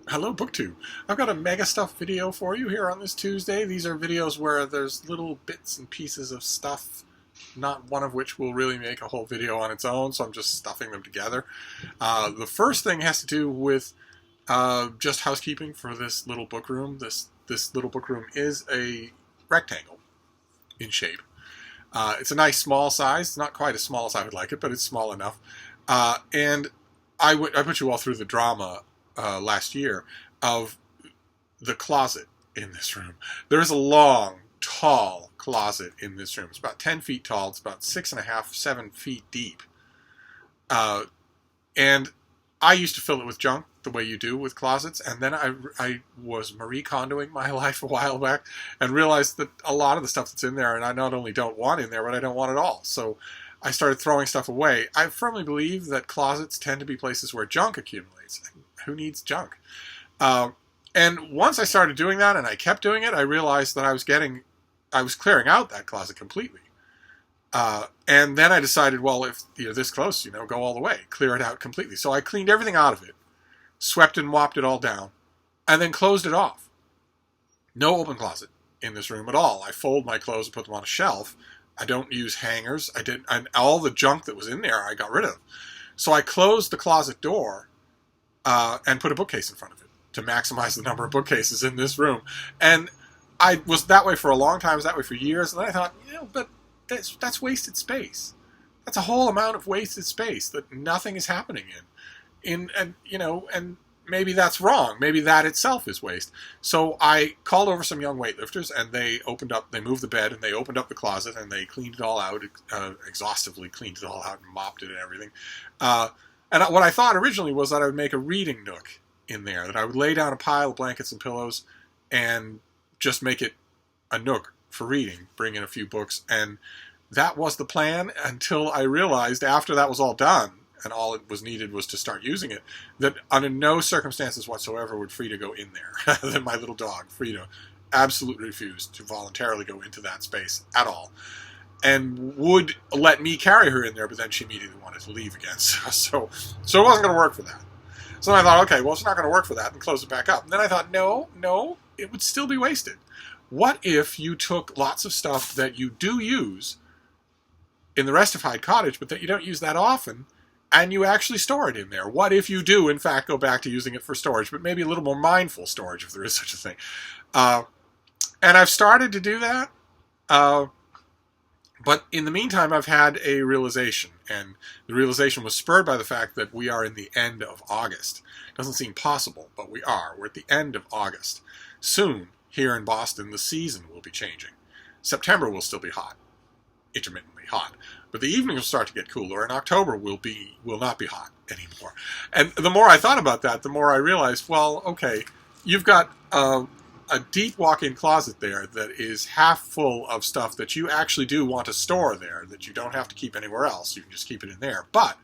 Hello, BookTube. I've got a Megastuff video for you here on this Tuesday. These are videos where there's little bits and pieces of stuff, not one of which will really make a whole video on its own, so I'm just stuffing them together. The first thing has to do with just housekeeping for this little book room. This little book room is a rectangle in shape. It's a nice small size. It's not quite as small as I would like it, but it's small enough. And I put you all through the drama last year of the closet in this room. There is a long, tall closet in this room. It's about 10 feet tall. It's about 6.5, 7 feet deep. And I used to fill it with junk the way you do with closets, and then I was Marie Kondoing my life a while back and realized that a lot of the stuff that's in there, and I not only don't want in there, but I don't want it all. So I started throwing stuff away. I firmly believe that closets tend to be places where junk accumulates. Who needs junk? And once I started doing that, and I kept doing it, I realized that I was clearing out that closet completely. And then I decided, well, if you're this close, go all the way, clear it out completely. So I cleaned everything out of it, swept and mopped it all down, and then closed it off. No open closet in this room at all. I fold my clothes and put them on a shelf. I don't use hangers. And all the junk that was in there, I got rid of. So I closed the closet door and put a bookcase in front of it to maximize the number of bookcases in this room. And I was that way for a long time. I was that way for years. And then I thought, but that's wasted space. That's a whole amount of wasted space that nothing is happening in. And maybe that's wrong. Maybe that itself is waste. So I called over some young weightlifters, and they moved the bed, and they opened up the closet, and they cleaned it all out, exhaustively cleaned it all out and mopped it and everything. And what I thought originally was that I would make a reading nook in there, that I would lay down a pile of blankets and pillows and just make it a nook for reading, bring in a few books. And that was the plan until I realized after that was all done and all it was needed was to start using it, that under no circumstances whatsoever would Frida go in there. That my little dog, Frida, absolutely refused to voluntarily go into that space at all. And would let me carry her in there, but then she immediately wanted to leave again. So it wasn't going to work for that. So I thought, okay, well, it's not going to work for that, and close it back up. And then I thought, no, it would still be wasted. What if you took lots of stuff that you do use in the rest of Hyde Cottage, but that you don't use that often, and you actually store it in there? What if you do, in fact, go back to using it for storage, but maybe a little more mindful storage, if there is such a thing? And I've started to do that. But in the meantime, I've had a realization, and the realization was spurred by the fact that we are in the end of August. It doesn't seem possible, but we are. We're at the end of August. Soon, here in Boston, the season will be changing. September will still be hot, intermittently hot, but the evening will start to get cooler, and October will not be hot anymore. And the more I thought about that, the more I realized, well, okay, you've got a deep walk-in closet there that is half full of stuff that you actually do want to store there, that you don't have to keep anywhere else. You can just keep it in there. But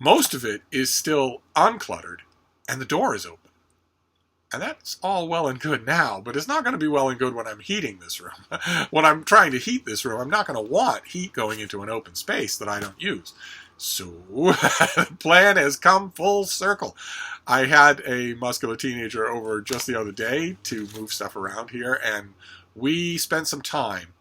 most of it is still uncluttered, and the door is open. And that's all well and good now, but it's not going to be well and good when I'm heating this room. When I'm trying to heat this room, I'm not going to want heat going into an open space that I don't use. So the plan has come full circle. I had a muscular teenager over just the other day to move stuff around here, and we spent some time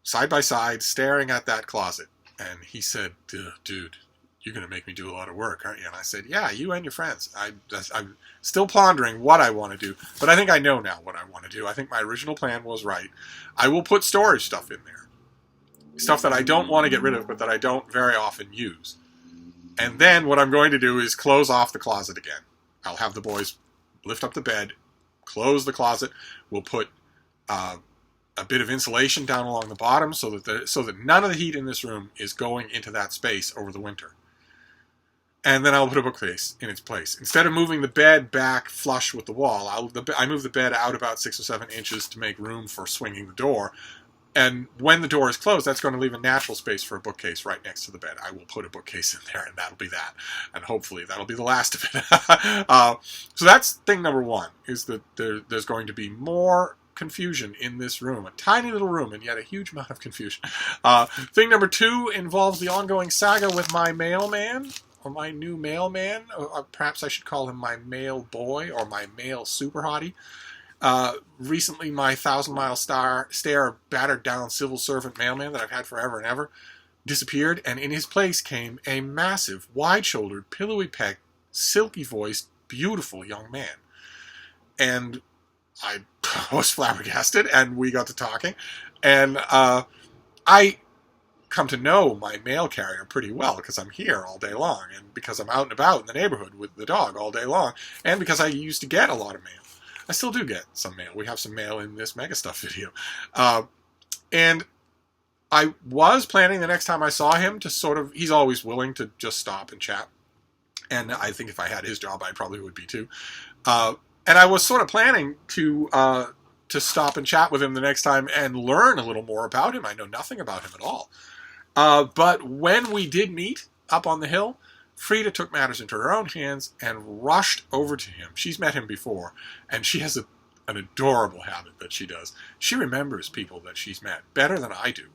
side by side staring at that closet. And he said, dude, you're going to make me do a lot of work, aren't you? And I said, yeah, you and your friends. I'm still pondering what I want to do, but I think I know now what I want to do. I think my original plan was right. I will put storage stuff in there. Stuff that I don't want to get rid of, but that I don't very often use. And then what I'm going to do is close off the closet again. I'll have the boys lift up the bed, close the closet. We'll put a bit of insulation down along the bottom so that none of the heat in this room is going into that space over the winter. And then I'll put a bookcase in its place. Instead of moving the bed back flush with the wall, I move the bed out about 6 or 7 inches to make room for swinging the door. And when the door is closed, that's going to leave a natural space for a bookcase right next to the bed. I will put a bookcase in there, and that'll be that. And hopefully that'll be the last of it. So that's thing number one, is that there's going to be more confusion in this room. A tiny little room, and yet a huge amount of confusion. Thing number two involves the ongoing saga with my mailman. my new mailman. Perhaps I should call him my mail boy or my mail super hottie. Recently, my 1,000-mile stare, battered down civil servant mailman that I've had forever and ever disappeared, and in his place came a massive, wide-shouldered, pillowy pecked, silky-voiced, beautiful young man. And I was flabbergasted, and we got to talking, and I come to know my mail carrier pretty well because I'm here all day long, and because I'm out and about in the neighborhood with the dog all day long, and because I used to get a lot of mail. I still do get some mail. We have some mail in this Megastuff video. And I was planning the next time I saw him to sort of, he's always willing to just stop and chat. And I think if I had his job, I probably would be too. And I was sort of planning to stop and chat with him the next time and learn a little more about him. I know nothing about him at all. But when we did meet up on the hill, Frida took matters into her own hands and rushed over to him. She's met him before, and she has an adorable habit that she does. She remembers people that she's met better than I do.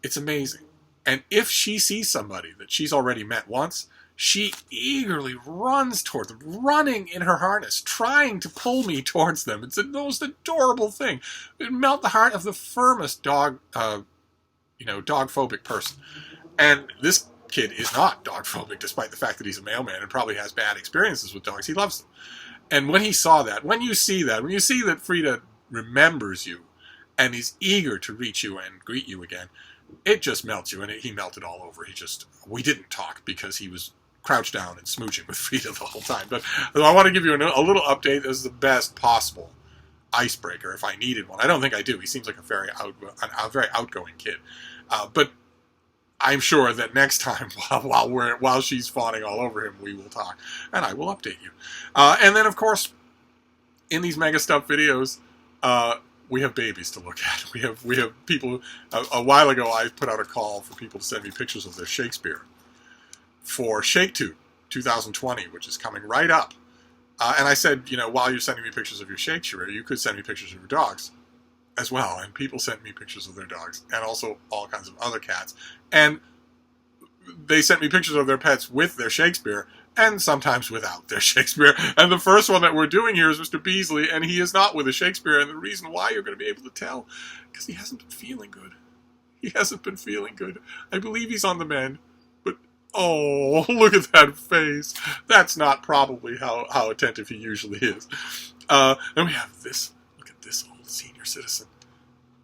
It's amazing. And if she sees somebody that she's already met once, she eagerly runs toward them, running in her harness, trying to pull me towards them. It's the most adorable thing. It melt the heart of the firmest dog-phobic person. And this kid is not dog-phobic, despite the fact that he's a mailman and probably has bad experiences with dogs. He loves them. And when he saw that, when you see that Frida remembers you and is eager to reach you and greet you again, it just melts you, and he melted all over. We didn't talk because he was crouched down and smooching with Frida the whole time. But I want to give you a little update. This is the best possible icebreaker if I needed one. I don't think I do. He seems like a very outgoing kid. But I'm sure that next time, while she's fawning all over him, we will talk, and I will update you. And then, of course, in these Megastuff videos, we have babies to look at. We have people. A while ago, I put out a call for people to send me pictures of their Shakespeare for ShakeTube 2020, which is coming right up. And I said, while you're sending me pictures of your Shakespeare, you could send me pictures of your dogs as well. And people sent me pictures of their dogs, and also all kinds of other cats. And they sent me pictures of their pets with their Shakespeare, and sometimes without their Shakespeare. And the first one that we're doing here is Mr. Beasley, and he is not with a Shakespeare. And the reason why you're going to be able to tell, because he hasn't been feeling good. He hasn't been feeling good. I believe he's on the mend, but oh, look at that face. That's not probably how attentive he usually is. Then we have this. Look at this old senior citizen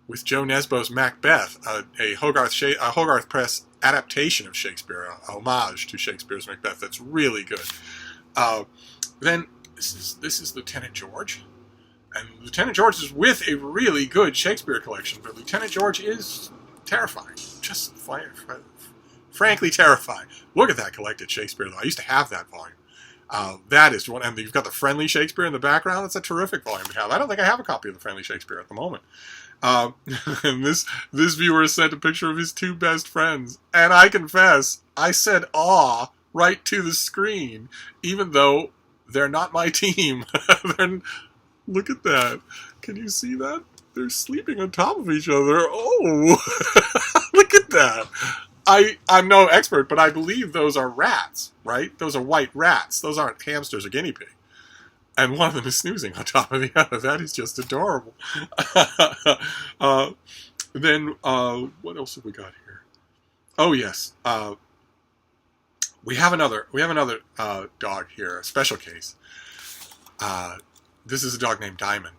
with Joe Nesbo's Macbeth, a Hogarth Press adaptation of Shakespeare, a homage to Shakespeare's Macbeth. That's really good. Then this is Lieutenant George, and Lieutenant George is with a really good Shakespeare collection. But Lieutenant George is terrifying, just frankly terrifying. Look at that collected Shakespeare, though. I used to have that volume. That is one, and you've got the Friendly Shakespeare in the background. That's a terrific volume to have. I don't think I have a copy of the Friendly Shakespeare at the moment. And this viewer sent a picture of his two best friends, and I confess, I said "aw" right to the screen, even though they're not my team. Look at that. Can you see that? They're sleeping on top of each other. Oh, look at that. I'm no expert, but I believe those are rats, right? Those are white rats. Those aren't hamsters or guinea pig. And one of them is snoozing on top of the other. That is just adorable. Then, what else have we got here? Oh, yes. We have another dog here, a special case. This is a dog named Diamond.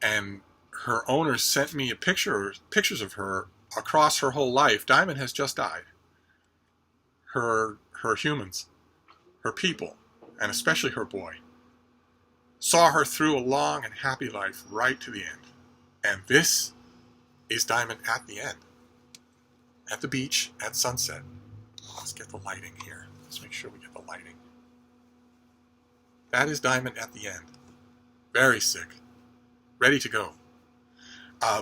And her owner sent me pictures of her across her whole life. Diamond has just died. Her humans, her people, and especially her boy, saw her through a long and happy life right to the end. And this is Diamond at the end. At the beach, at sunset. Let's get the lighting here. Let's make sure we get the lighting. That is Diamond at the end. Very sick. Ready to go.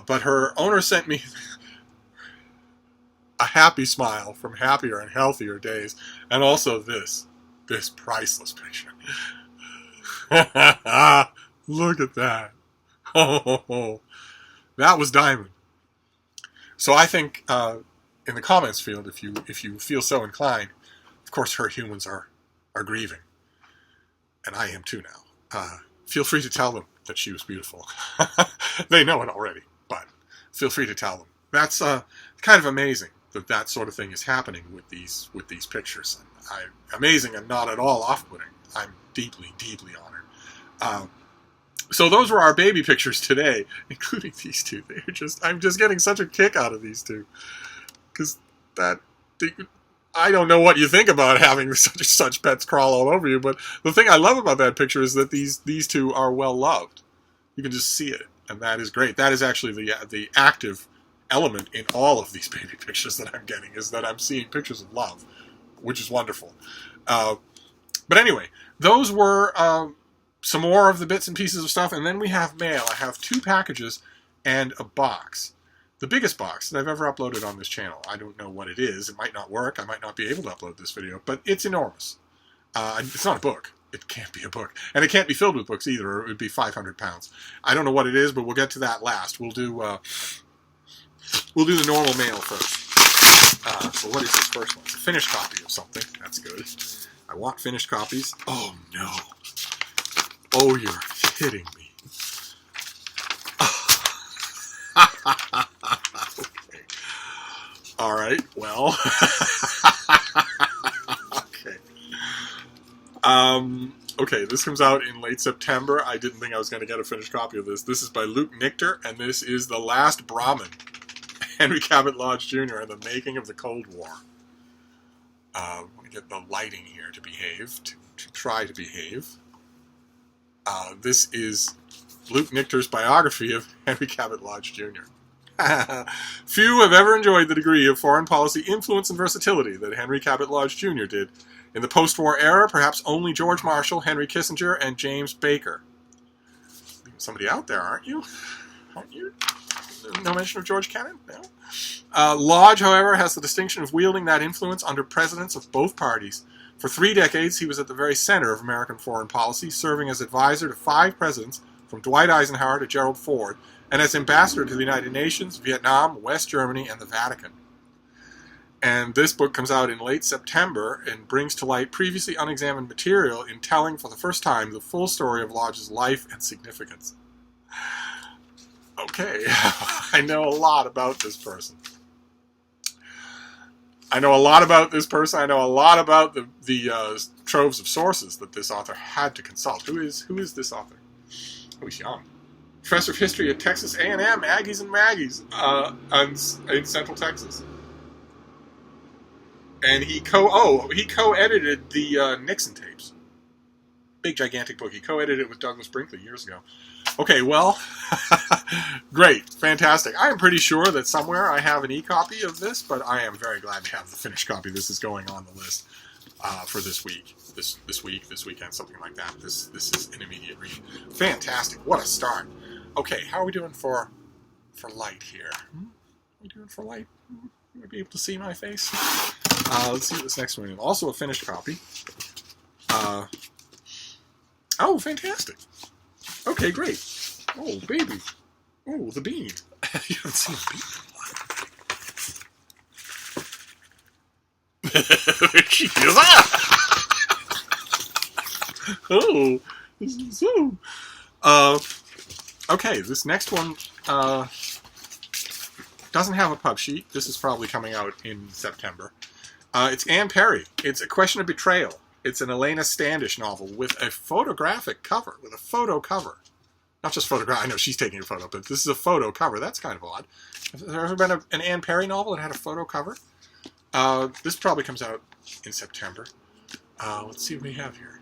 But her owner sent me a happy smile from happier and healthier days. And also this priceless picture. Look at that. Oh, that was Diamond. So I think in the comments field, if you feel so inclined, course, her humans are grieving. And I am too now. Feel free to tell them that she was beautiful. They know it already, but feel free to tell them. That's kind of amazing that that sort of thing is happening with these pictures. And amazing and not at all off-putting. I'm deeply, deeply honored. So those were our baby pictures today, including these two. I'm just getting such a kick out of these two. Because I don't know what you think about having such pets crawl all over you, but the thing I love about that picture is that these two are well loved. You can just see it, and that is great. That is actually the active element in all of these baby pictures that I'm getting, is that I'm seeing pictures of love, which is wonderful. But anyway, those were some more of the bits and pieces of stuff, and then we have mail. I have 2 packages and a box. The biggest box that I've ever uploaded on this channel. I don't know what it is. It might not work. I might not be able to upload this video, but it's enormous. It's not a book. It can't be a book. And it can't be filled with books either, or it would be 500 pounds. I don't know what it is, but we'll get to that last. We'll do the normal mail first. So what is this first one? It's a finished copy of something. That's good. I want finished copies. Oh, no. Oh, you're kidding me. Okay. All right. Well. Okay. Okay. This comes out in late September. I didn't think I was going to get a finished copy of this. This is by Luke Nichter, and this is The Last Brahmin, Henry Cabot Lodge Jr. and the Making of the Cold War. Let me get the lighting here to behave, to try to behave. This is Luke Nichter's biography of Henry Cabot Lodge Jr. Few have ever enjoyed the degree of foreign policy influence and versatility that Henry Cabot Lodge Jr. did. In the post-war era, perhaps only George Marshall, Henry Kissinger, and James Baker. Somebody out there, aren't you? Aren't you? No mention of George Kennan? No? Lodge, however, has the distinction of wielding that influence under presidents of both parties. For 3 decades, he was at the very center of American foreign policy, serving as advisor to 5 presidents, from Dwight Eisenhower to Gerald Ford, and as ambassador to the United Nations, Vietnam, West Germany, and the Vatican. And this book comes out in late September and brings to light previously unexamined material in telling for the first time the full story of Lodge's life and significance. Okay, I know a lot about this person. I know a lot about this the troves of sources that this author had to consult. Who is this author? Oh, he's young. Professor of History at Texas A&M, Aggies and Maggies, in Central Texas. And he co-edited the Nixon tapes. Big, gigantic book. He co-edited it with Douglas Brinkley years ago. Okay, well, great, fantastic. I am pretty sure that somewhere I have an e-copy of this, but I am very glad to have the finished copy. This is going on the list for this week, this weekend, something like that. This is an immediate read. Fantastic! What a start. Okay, how are we doing for light here? Are we doing for light? You would be able to see my face. Let's see what this next one is. Also a finished copy. Oh, fantastic. Okay, great. Oh, baby. Oh, the bean. You haven't seen a bean. There she is. Oh, so. Okay, this next one doesn't have a pub sheet. This is probably coming out in September. It's Anne Perry. It's A Question of Betrayal. It's an Elena Standish novel with a photographic cover, with a photo cover. Not just photograph. I know she's taking a photo, but this is a photo cover. That's kind of odd. Has there ever been an Anne Perry novel that had a photo cover? This probably comes out in September. Let's see what we have here.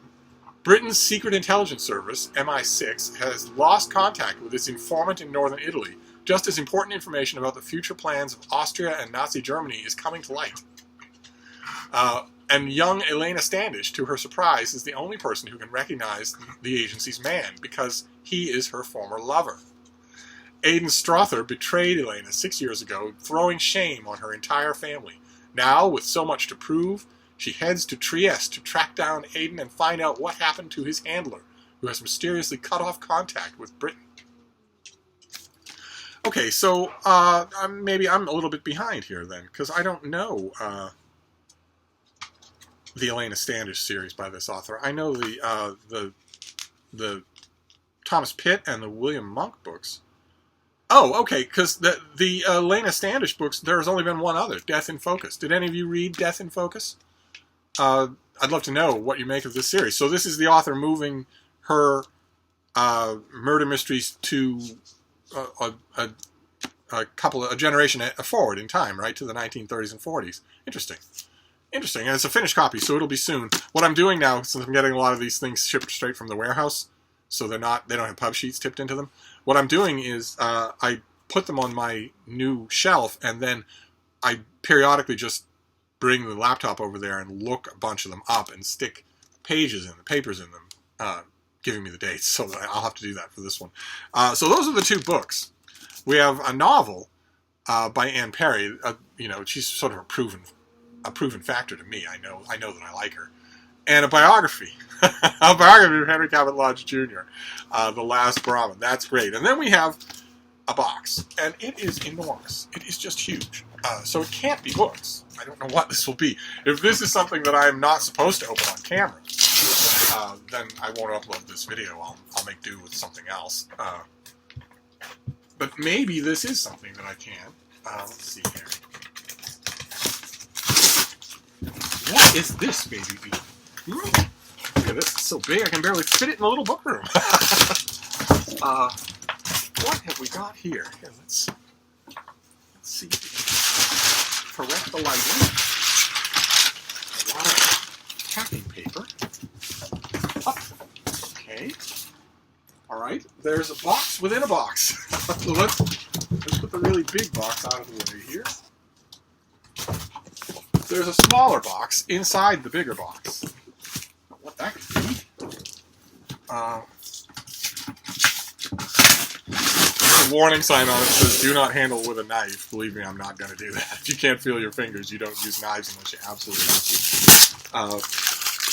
Britain's Secret Intelligence Service, MI6, has lost contact with its informant in northern Italy, just as important information about the future plans of Austria and Nazi Germany is coming to light. And young Elena Standish, to her surprise, is the only person who can recognize the agency's man, because he is her former lover. Aidan Strother betrayed Elena 6 years ago, throwing shame on her entire family. Now, with so much to prove, she heads to Trieste to track down Aidan and find out what happened to his handler, who has mysteriously cut off contact with Britain. Okay, so maybe I'm a little bit behind here then, because I don't know the Elena Standish series by this author. I know the Thomas Pitt and the William Monk books. Oh, okay, because the Elena Standish books, there's only been one other, Death in Focus. Did any of you read Death in Focus? I'd love to know what you make of this series. So this is the author moving her murder mysteries to a generation forward in time, right, to the 1930s and 40s. Interesting. Interesting, and it's a finished copy, so it'll be soon. What I'm doing now, since I'm getting a lot of these things shipped straight from the warehouse, so they don't have pub sheets tipped into them, what I'm doing is I put them on my new shelf, and then I periodically just bring the laptop over there and look a bunch of them up and stick papers in them, giving me the dates, so that I'll have to do that for this one. So those are the two books. We have a novel by Anne Perry. She's sort of a proven factor to me. I know that I like her. And a biography. A biography of Henry Cabot Lodge Jr., The Last Brahmin. That's great. And then we have a box. And it is enormous. It is just huge. So it can't be books. I don't know what this will be. If this is something that I'm not supposed to open on camera, then I won't upload this video. I'll make do with something else. But maybe this is something that I can. Let's see here. What is this, baby? Look at this. It's so big I can barely fit it in a little book room. What have we got here? Let's see. Correct the lighting. A lot of packing paper. Okay. All right. There's a box within a box. So let's put the really big box out of the way here. There's a smaller box inside the bigger box. What that could be? There's a warning sign on it that says, "Do not handle with a knife." Believe me, I'm not going to do that. If you can't feel your fingers, you don't use knives unless you absolutely have to.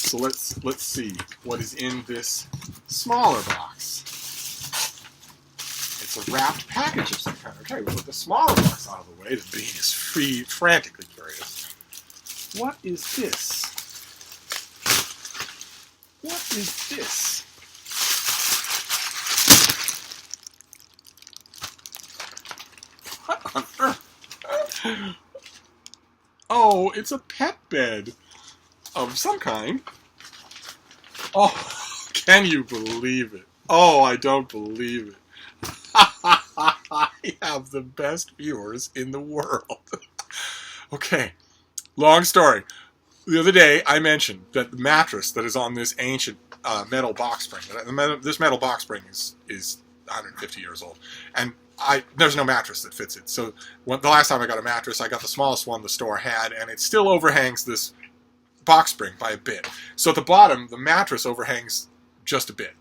So let's see what is in this smaller box. It's a wrapped package of some kind. Okay, we'll put the smaller box out of the way. The bean is frantically curious. What is this? What is this? What on earth? Oh, it's a pet bed of some kind. Oh, can you believe it? Oh, I don't believe it. I have the best viewers in the world. Okay. Long story. The other day, I mentioned that the mattress that is on this ancient metal box spring, this metal box spring is 150 years old, and there's no mattress that fits it. So the last time I got a mattress, I got the smallest one the store had, and it still overhangs this box spring by a bit. So at the bottom, the mattress overhangs just a bit.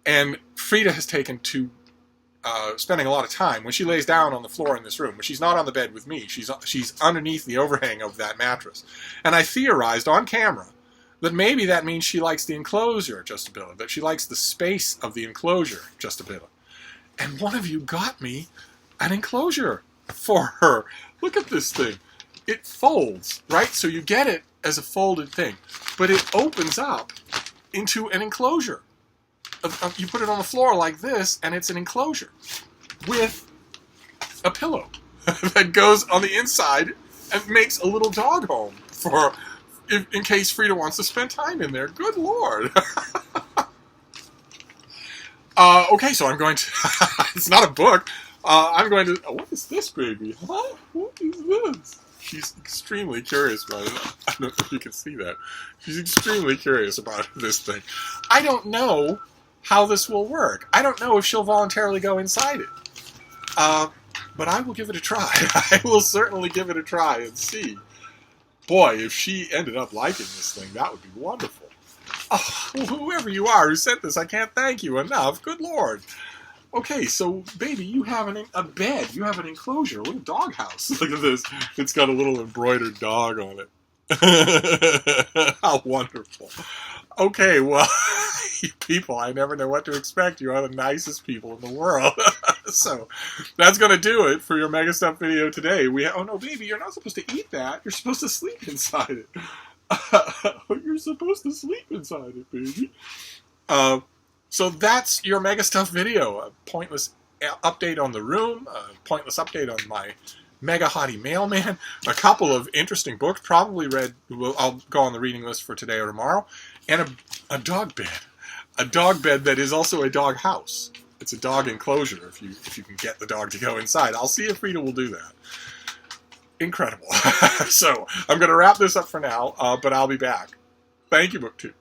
And Frida has taken to spending a lot of time when she lays down on the floor in this room. When she's not on the bed with me, she's underneath the overhang of that mattress. And I theorized on camera that maybe that means she likes the enclosure just a bit, that she likes the space of the enclosure just a bit. And one of you got me an enclosure for her. Look at this thing. It folds, right? So you get it as a folded thing, but it opens up into an enclosure. You put it on the floor like this, and it's an enclosure with a pillow that goes on the inside and makes a little dog home for in case Frida wants to spend time in there. Good Lord. Okay, so I'm going to... it's not a book. I'm going to... what is this, baby? Huh? What is this? She's extremely curious about it. I don't know if you can see that. She's extremely curious about this thing. I don't know how this will work. I don't know if she'll voluntarily go inside it. But I will give it a try. I will certainly give it a try and see. Boy, if she ended up liking this thing, that would be wonderful. Oh, whoever you are who sent this, I can't thank you enough. Good Lord. Okay, so, baby, you have a bed. You have an enclosure, a little doghouse. Look at this. It's got a little embroidered dog on it. How wonderful. Okay, well, you people, I never know what to expect. You are the nicest people in the world. So, that's going to do it for your Megastuff video today. Oh, no, baby, you're not supposed to eat that. You're supposed to sleep inside it. You're supposed to sleep inside it, baby. So that's your Megastuff video. A pointless update on the room, a pointless update on my Mega Hottie Mailman, a couple of interesting books, probably read, I'll go on the reading list for today or tomorrow, and a dog bed. A dog bed that is also a dog house. It's a dog enclosure if you can get the dog to go inside. I'll see if Rita will do that. Incredible. So I'm going to wrap this up for now, but I'll be back. Thank you, BookTube.